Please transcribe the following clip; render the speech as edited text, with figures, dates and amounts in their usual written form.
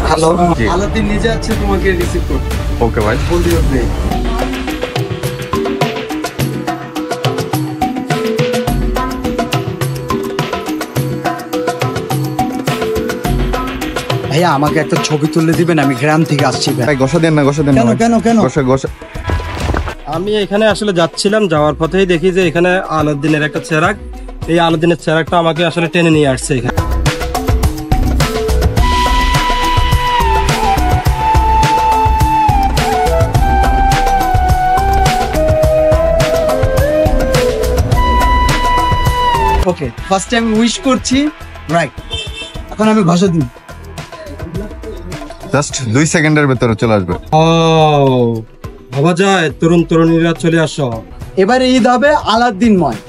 Hello, জি। Aladdin নিজে আছে তোমাকে রিসিভ করতে। ওকে ভাই। বলতে হবে। ভাইয়া আমাকে একটা ছবি তুলে দিবেন, আমি গ্রাম থেকে আসছি ভাই। ভাই গোসা দেন না, গোসা দেন না কেন ভাই। কেন কেন? গোসা গোসা। আমি এখানে আসলে যাচ্ছিলাম, যাওয়ার পথেই দেখি যে এখানে আলাউদ্দিনের একটা চেরাগ, এই আলাউদ্দিনের চেরাগটা আমাকে আসলে টেনে নিয়ে আসছে এখানে। ওকে, ফার্স্ট টাইম উইশ করছি, রাইট। এখন আমি ঘষা দিই। জাস্ট 2 সেকেন্ডের ভেতরে চলে আসবে। ও ভাবা যায়, তরুণ তরুণীরা চলে আসো। এবারে ঈদ হবে আলাদিনময়।